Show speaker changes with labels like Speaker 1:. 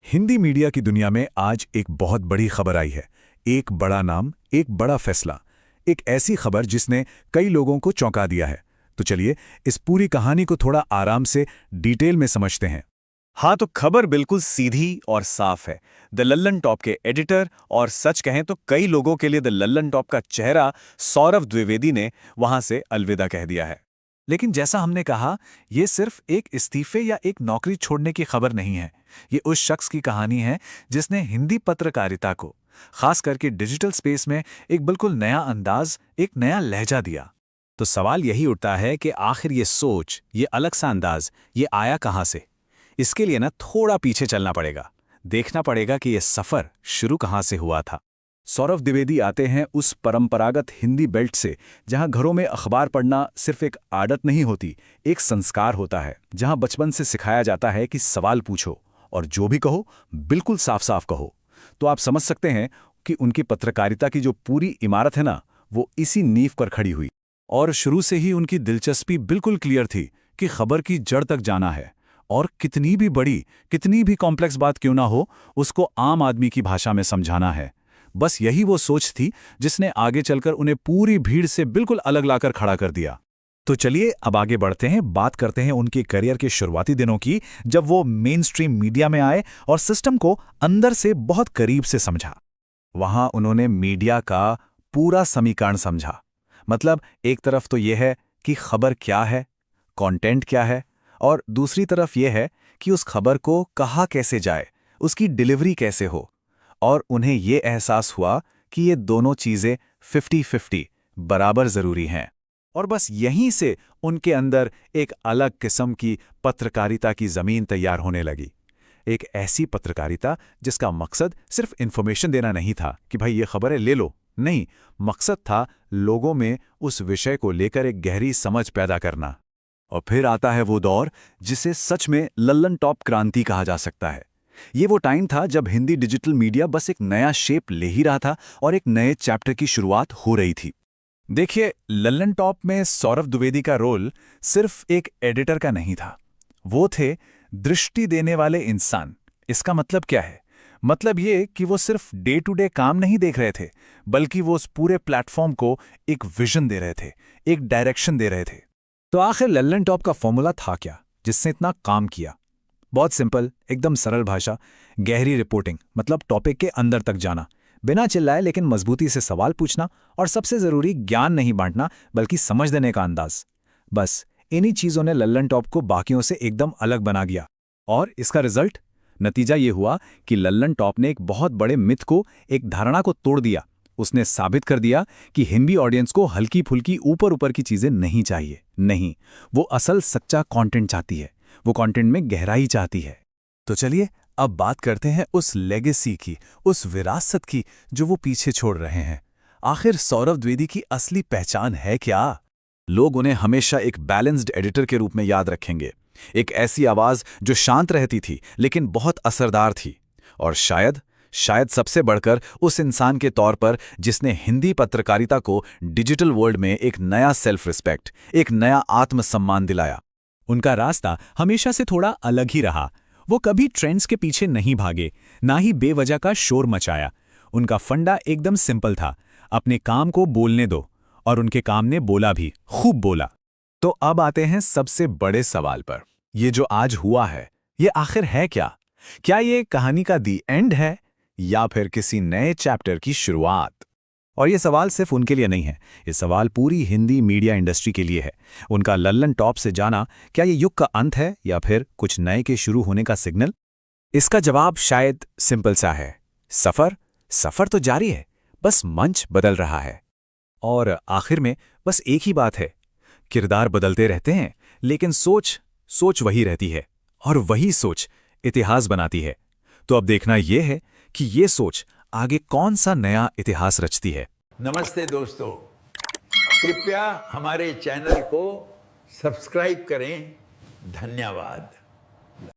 Speaker 1: Hindi media की दुनिया में आज एक बहुत बड़ी खबर आई है। एक बड़ा नाम, एक बड़ा फैसला, एक ऐसी खबर जिसने कई लोगों को चौंका दिया है। तो चलिए इस पूरी कहानी को थोड़ा आराम से डिटेल में समझते हैं।
Speaker 2: हाँ, तो खबर बिल्कुल सीधी और साफ है। द लल्लन टॉप के एडिटर और सच कहें तो कई लोगों के लिए द लल्लन टॉप का चेहरा सौरभ द्विवेदी ने वहां से अलविदा कह दिया है।
Speaker 1: लेकिन जैसा हमने कहा, यह सिर्फ एक इस्तीफे या एक नौकरी छोड़ने की खबर नहीं है। ये उस शख्स की कहानी है जिसने हिंदी पत्रकारिता को, खास करके डिजिटल स्पेस में, एक बिल्कुल नया अंदाज, एक नया लहजा दिया।
Speaker 2: तो सवाल यही उठता है कि आखिर ये सोच, ये अलग सा अंदाज, ये आया कहाँ से? इसके लिए ना थोड़ा पीछे चलना पड़ेगा, देखना पड़ेगा कि यह सफर शुरू कहाँ से हुआ था।
Speaker 1: सौरभ द्विवेदी आते हैं उस परंपरागत हिंदी बेल्ट से जहां घरों में अखबार पढ़ना सिर्फ एक आदत नहीं होती, एक संस्कार होता है। जहां बचपन से सिखाया जाता है कि सवाल पूछो और जो भी कहो बिल्कुल साफ साफ कहो। तो आप समझ सकते हैं कि उनकी पत्रकारिता की जो पूरी इमारत है ना, वो इसी नींव पर खड़ी हुई। और शुरू से ही उनकी दिलचस्पी बिल्कुल क्लियर थी कि खबर की जड़ तक जाना है, और कितनी भी बड़ी, कितनी भी कॉम्प्लेक्स बात क्यों ना हो, उसको आम आदमी की भाषा में समझाना है। बस यही वो सोच थी जिसने आगे चलकर उन्हें पूरी भीड़ से बिल्कुल अलग लाकर खड़ा कर दिया। तो चलिए अब आगे बढ़ते हैं, बात करते हैं उनके करियर के शुरुआती दिनों की, जब वो मेन स्ट्रीम मीडिया में आए और सिस्टम को अंदर से बहुत करीब से समझा। वहां उन्होंने मीडिया का पूरा समीकरण समझा। मतलब एक तरफ तो यह है कि खबर क्या है, कंटेंट क्या है, और दूसरी तरफ यह है कि उस खबर को कहा कैसे जाए, उसकी डिलीवरी कैसे हो। और उन्हें यह एहसास हुआ कि ये दोनों चीजें 50-50 बराबर जरूरी हैं। और बस यहीं से उनके अंदर एक अलग किस्म की पत्रकारिता की जमीन तैयार होने लगी। एक ऐसी पत्रकारिता जिसका मकसद सिर्फ इन्फॉर्मेशन देना नहीं था कि भाई ये खबरें ले लो। नहीं, मकसद था लोगों में उस विषय को लेकर एक गहरी समझ पैदा करना। और फिर आता है वो दौर जिसे सच में लल्लन टॉप क्रांति कहा जा सकता है। ये वो टाइम था जब हिंदी डिजिटल मीडिया बस एक नया शेप ले ही रहा था और एक नए चैप्टर की शुरुआत हो रही थी। देखिए, लल्लन टॉप में सौरभ द्विवेदी का रोल सिर्फ एक एडिटर का नहीं था, वो थे दृष्टि देने वाले इंसान। इसका मतलब क्या है? मतलब ये कि वो सिर्फ डे टू डे काम नहीं देख रहे थे, बल्कि वो उस पूरे प्लेटफॉर्म को एक विजन दे रहे थे, एक डायरेक्शन दे रहे थे। तो आखिर लल्लन टॉप का फॉर्मूला था क्या जिसने इतना काम किया? बहुत सिंपल, एकदम सरल भाषा, गहरी रिपोर्टिंग, मतलब टॉपिक के अंदर तक जाना, बिना चिल्लाए लेकिन मजबूती से सवाल पूछना, और सबसे जरूरी ज्ञान नहीं बांटना बल्कि समझ देने का अंदाज। बस इन्हीं चीजों ने लल्लन टॉप को बाकियों से एकदम अलग बना दिया। और इसका रिजल्ट, नतीजा ये हुआ कि लल्लन टॉप ने एक बहुत बड़े मिथ को, एक धारणा को तोड़ दिया। उसने साबित कर दिया कि हिंदी ऑडियंस को हल्की फुल्की ऊपर ऊपर की चीजें नहीं चाहिए। नहीं, वो असल सच्चा कंटेंट चाहती है, वो कंटेंट में गहराई चाहती है। तो चलिए अब बात करते हैं उस लेगेसी की, उस विरासत की जो वो पीछे छोड़ रहे हैं। आखिर सौरभ द्विवेदी की असली पहचान है क्या? लोग उन्हें हमेशा एक बैलेंस्ड एडिटर के रूप में याद रखेंगे, एक ऐसी आवाज जो शांत रहती थी लेकिन बहुत असरदार थी। और शायद सबसे बढ़कर उस इंसान के तौर पर जिसने हिंदी पत्रकारिता को डिजिटल वर्ल्ड में एक नया सेल्फ रिस्पेक्ट, एक नया आत्मसम्मान दिलाया। उनका रास्ता हमेशा से थोड़ा अलग ही रहा। वो कभी ट्रेंड्स के पीछे नहीं भागे, ना ही बेवजह का शोर मचाया। उनका फंडा एकदम सिंपल था, अपने काम को बोलने दो, और उनके काम ने बोला भी, खूब बोला। तो अब आते हैं सबसे बड़े सवाल पर। ये जो आज हुआ है, ये आखिर है क्या? क्या ये कहानी का दी एंड है, या फिर किसी नए चैप्टर की शुरुआत? और ये सवाल सिर्फ उनके लिए नहीं है, ये सवाल पूरी हिंदी मीडिया इंडस्ट्री के लिए है। उनका लल्लन टॉप से जाना, क्या ये युग का अंत है या फिर कुछ नए के शुरू होने का सिग्नल? इसका जवाब शायद सिंपल सा है, सफर तो जारी है, बस मंच बदल रहा है। और आखिर में बस एक ही बात है, किरदार बदलते रहते हैं लेकिन सोच वही रहती है, और वही सोच इतिहास बनाती है। तो अब देखना यह है कि ये सोच आगे कौन सा नया इतिहास रचती है।
Speaker 3: नमस्ते दोस्तों, कृपया हमारे चैनल को सब्सक्राइब करें। धन्यवाद।